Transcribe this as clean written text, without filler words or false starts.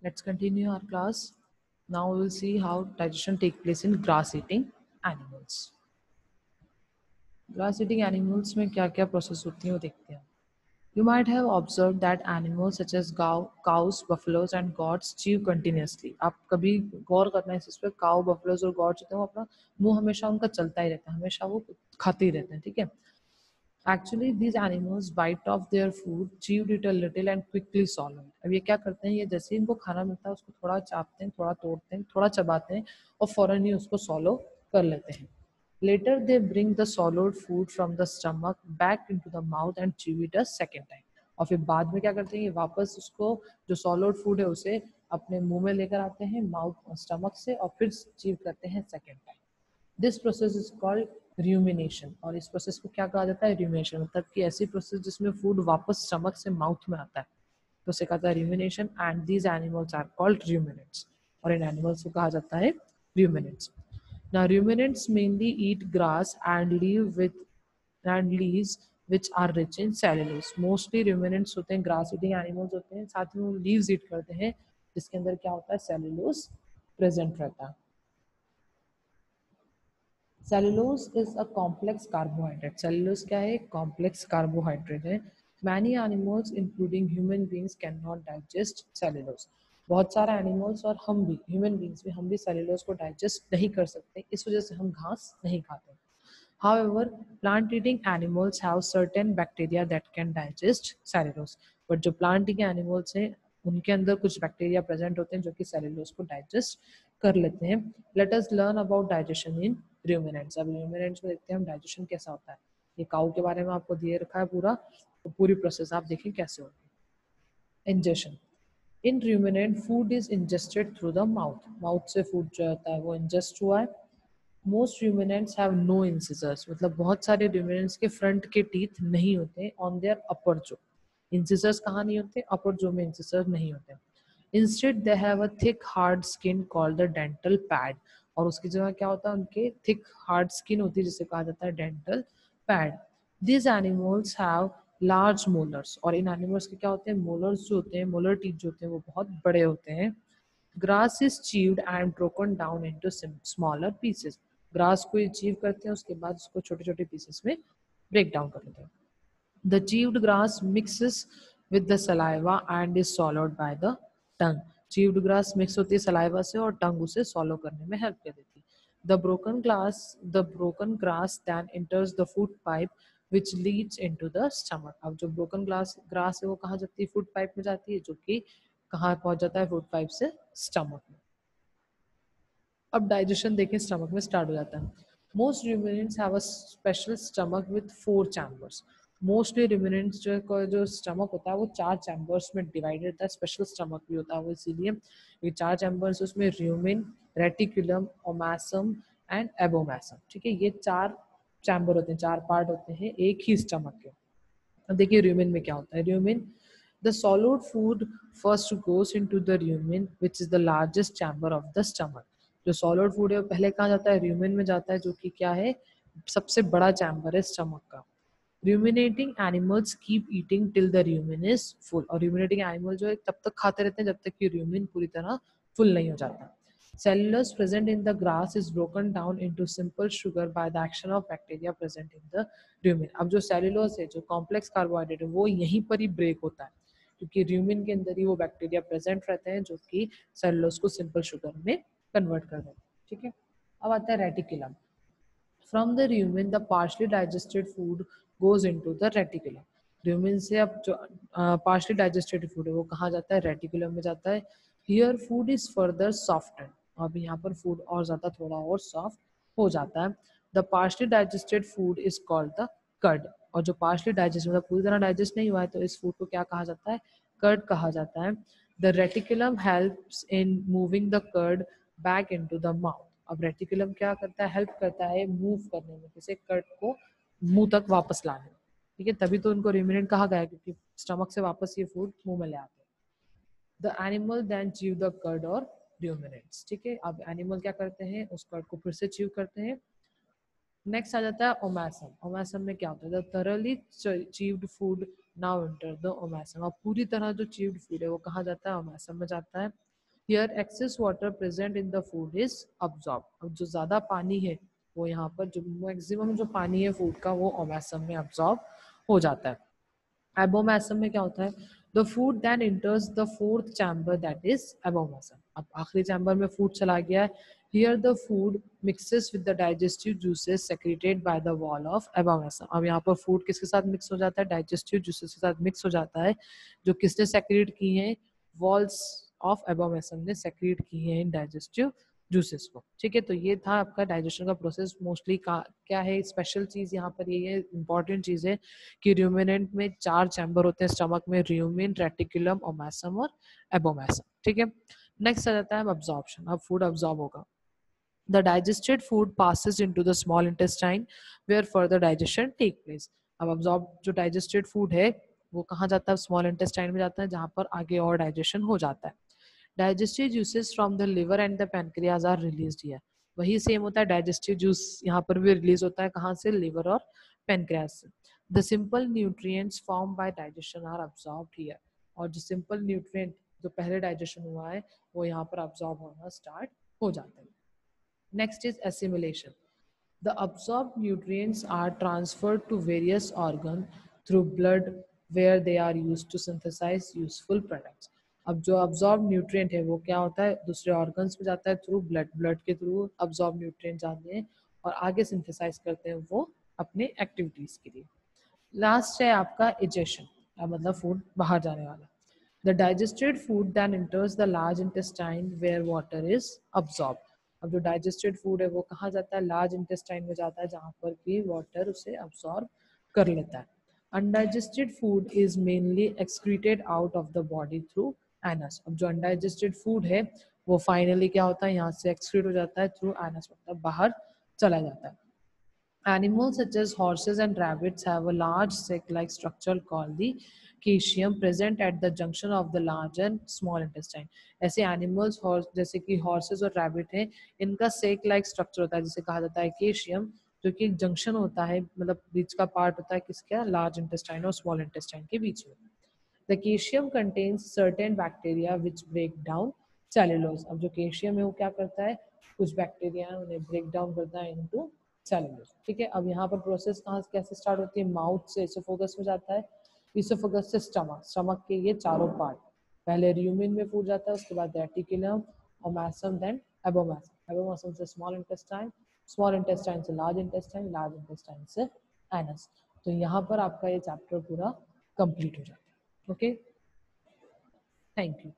Let's continue our class. Now we will see how digestion takes place in grass-eating animals. Grass-eating animals में क्या-क्या process होती है वो देखते हैं. You might have observed that animals such as cows, buffaloes and goats chew continuously. आप कभी गौर करना है इस पे, cow, buffaloes और goats होते हैं वो अपना मुंह हमेशा उनका चलता ही रहता है, हमेशा वो खाते ही रहते हैं, ठीक है. Actually, these animals bite off their food, chew it a little and quickly swallow it. अब ये क्या करते हैं, ये जैसे इनको खाना मिलता है उसको थोड़ा चाटते हैं, थोड़ा तोड़ते हैं, थोड़ा चबाते हैं और फौरन ही उसको swallow कर लेते हैं. Later they bring the swallowed food from the stomach back into the mouth and chew it a second time. और फिर बाद में क्या करते हैं, ये वापस उसको जो swallowed food है उसे अपने मुंह में लेकर आते हैं माउथ स्टमक से और फिर चीव करते हैं second time. This process is called rumination. और इस प्रोसेस को क्या कहा जाता है, रूमिनेशन. मतलब कि ऐसी प्रोसेस जिसमें फूड वापस स्टमक से माउथ में आता है तो उसे कहता है rumination. And these animals are called ruminants. और इन एनिमल्स को कहा जाता है ruminants. Now ruminants mainly eat grass and leaves which are rich in cellulose. Mostly ruminants होते हैं grass eating animals होते हैं, साथ में वो leaves eat करते हैं जिसके अंदर क्या होता है, cellulose present रहता है. Cellulose is a complex carbohydrate. Cellulose क्या है, complex carbohydrate है. Many animals including human beings cannot digest cellulose. बहुत सारे एनिमल्स और हम भी ह्यूमन बींग्स भी हम भी सेलुलोज को डाइजेस्ट नहीं कर सकते, इस वजह से हम घास नहीं खाते. However, plant-eating animals have certain bacteria that can digest cellulose. But जो plant-eating animals हैं, उनके अंदर कुछ बैक्टीरिया प्रेजेंट होते हैं जो कि सेलुलोज को डाइजेस्ट कर लेते हैं. Let us learn about digestion in ruminants. अब ruminants में देखते हैं हम डाइजेशन कैसा होता है. ये काऊ के बारे में आपको दिए रखा है पूरा, तो पूरी प्रोसेस आप देखें कैसे होती है. Ingestion. In ruminant, food is ingested through the mouth. Mouth से food जो होता है वो ingest हुआ है. Most ruminants have no incisors. मतलब बहुत सारे ruminants के front के teeth नहीं होते on their upper jaw. Incisors कहाँ नहीं होते, upper jaw में incisors नहीं होते. Instead, they have a thick hard skin called the dental pad. और उसकी जगह क्या होता है, उनके thick hard skin होती है जिसे कहा जाता है dental pad. These animals have large molars. और इन एनिमल्स के क्या होते हैं, मोलर्स जो होते हैं, मोलर टीथ जो होते हैं वो बहुत बड़े होते हैं. Grass is chewed and broken down into smaller pieces. Grass को चीव करते हैं, उसके बाद उसको छोटे छोटे पीसेस में ब्रेक डाउन कर लेते हैं. The chewed grass mixes with the saliva and is swallowed by the tongue. Chewed grass mix होती है सलाइवा से और टंग उसे सॉलो करने में हेल्प कर देती है. The broken grass then enters the food pipe which leads into the stomach. अब जो broken ग्रास है वो कहाँ जाती है, फूड पाइप में जाती है, जो कि कहाँ पहुंच जाता है, फूड पाइप से स्टमक में. अब डाइजेशन देखें, स्टमक में स्टार्ट हो जाता है. Most ruminants have a special stomach with 4 chambers. Mostly ruminants जो स्टमक होता है वो 4 चैम्बर्स में डिवाइडेड होता है. स्पेशल स्टमक भी होता है वो इसीलिए, ये 4 चैम्बर्स उसमें rumen, रेटिकुलम, ओमासम एंड एबोमासम. ठीक है, ये 4 चैम्बर होते हैं, 4 पार्ट होते हैं एक ही स्टमक के. अब देखिए रूमेन में क्या होता है. Rumen, the solid food first goes into the rumen which is the largest chamber of the stomach. जो सॉलिड फूड है वो पहले कहाँ जाता है, रूमेन में जाता है, जो कि क्या है, सबसे बड़ा चैम्बर है स्टमक का. Ruminating animals keep eating till the rumen is full. और रूमिनेटिंग एनिमल जो है तब तक खाते रहते हैं जब तक कि रूमेन पूरी तरह फुल नहीं हो जाता. Cellulose present in the grass is broken down into simple sugar by the action of bacteria present in the rumen. अब जो सेलुलोज है, जो कॉम्प्लेक्स कार्बोहाइड्रेट है, वो यहीं पर ही ब्रेक होता है क्योंकि रूमेन के अंदर ही वो बैक्टीरिया प्रेजेंट रहते हैं जो कि सेलुलोज को सिंपल शुगर में कन्वर्ट कर देते हैं. ठीक है, अब आता है reticulum. From the rumen, the partially digested food goes into the reticulum. Rumen से अब जो partially digested food है वो कहाँ जाता है, रेटिकुलम में जाता है. Here food is further softened. अब यहाँ पर फूड और ज़्यादा थोड़ा और सॉफ्ट हो जाता है. The partially digested food is called the curd. और जो partially digested मतलब पूरी तरह डाइजेस्ट नहीं हुआ है तो इस फूड को क्या कहा जाता है, कर्ड कहा जाता है. The reticulum helps in moving the curd back into the mouth. अब रेटिकुलम क्या करता है, हेल्प करता है मूव करने में, किसी कर्ड को मुंह तक वापस लाने में. ठीक है, तभी तो उनको रूमिनेंट कहा गया क्योंकि स्टमक से वापस ये फूड मुंह में ले आते हैं. The animal then chew the cud और रूमिनेट्स. ठीक है, अब एनिमल क्या करते हैं, उस कर्ड को फिर से चीव करते हैं. नेक्स्ट आ जाता है ओमासम. ओमासम में क्या होता है, the thoroughly chewed food now enter the omasum. अब पूरी तरह जो चीव्ड फूड है वो कहाँ जाता है, ओमासम में जाता है. Here excess water present in the food is absorb. अब जो ज़्यादा पानी है वो यहाँ पर जो मैक्सिमम जो पानी है फूड का वो ओमेसम में अब्जॉर्ब हो जाता है। एबोमेसम में क्या होता है, the food then enters the fourth chamber that is abomasum. अब आखिरी चैम्बर में फूड चला गया है। Here the food mixes with the digestive juices secreted by the wall of abomasum. अब यहाँ पर फूड किसके साथ मिक्स हो जाता है, डाइजेस्टिव जूसेस के साथ मिक्स हो जाता है, जो किसने सेक्रेट की है, वॉल्स ऑफ एबोमेसम ने सेक्रेट की है इन डाइजेस्टिव जूसेस को। ठीक है, तो ये था आपका डाइजेशन का प्रोसेस। मोस्टली क्या है स्पेशल चीज यहाँ पर, ये है इंपॉर्टेंट चीज है कि रूमिनेंट में 4 चैम्बर होते हैं स्टमक में, रूमिन, रेटिकुलम, ओमेसम और एबोमेसम। ठीक है, नेक्स्ट आ जाता है अब्जॉर्प्शन। अब फूड अब्जॉर्ब होगा। The digested food passes into the small intestine where further digestion take place. अब absorb जो digested food है वो कहाँ जाता है, स्मॉल इंटेस्टाइन में जाता है, जहाँ पर आगे और डाइजेशन हो जाता है। Digestive juices from the liver and the pancreas are released here. वही सेम होता है, डाइजेस्टिव जूस यहाँ पर भी रिलीज होता है, कहाँ से, लिवर और पैनक्रियाज से। The simple nutrients form by digestion are absorbed here. और जो सिंपल न्यूट्रिएंट जो पहले डाइजेशन हुआ है वो यहाँ पर अब्सॉर्ब होना स्टार्ट हो जाता है। Next is assimilation. The absorbed nutrients are transferred to various organs through blood where they are used to synthesize useful products. अब जो absorbed nutrient है वो क्या होता है, दूसरे organs में जाता है थ्रू ब्लड, ब्लड के थ्रू absorbed nutrient जाते हैं और आगे synthesize करते हैं वो अपने activities के लिए। लास्ट है आपका इजेशन, मतलब फूड बाहर जाने वाला। The digested food then enters the large intestine where water is absorb. अब जो डाइजेस्टेड फूड है वो कहाँ जाता है, लार्ज इंटेस्टाइन में जाता है, जहाँ पर कि वाटर उसे अब्सॉर्ब कर लेता है। Undigested food is mainly excreted out of the body through anus. अब जो अनडाइजेस्टेड फूड है वो फाइनली क्या होता है, यहाँ से एक्सक्रीट हो जाता है थ्रू एनस, मतलब बाहर चला जाता है। Animals such as horses and rabbits have a large sac-like structure called the caecum present at the junction of the large and small intestine. ऐसे animals जैसे कि horses और rabbit हैं, इनका sac-like structure होता है जिसे कहा जाता है caecum, जो कि एक जंक्शन होता है, मतलब बीच का पार्ट होता है किसका, लार्ज इंटेस्टाइन और स्मॉल इंटेस्टाइन के बीच में। The caecum contains certain bacteria which break down cellulose. अब जो caecum है वो क्या करता है, कुछ बैक्टीरिया है उन्हें ब्रेक डाउन करता है इनटू सेलुलोज। ठीक है, अब यहाँ पर प्रोसेस कहाँ से कैसे स्टार्ट होती है, माउथ से इसोफेगस में जाता है, इसोफेगस से स्टमक, स्टमक के ये चारों पार्ट, पहले र्यूमिन में फूड जाता है, उसके बाद reticulum, omasum, then abomasum, abomasum से स्मॉल इंटेस्टाइन, स्मॉल इंटेस्टाइन से लार्ज इंटेस्टाइन, लार्ज इंटेस्टाइन से एनस। तो यहाँ पर आपका ये चैप्टर पूरा कंप्लीट हो जाता है। Okay, thank you.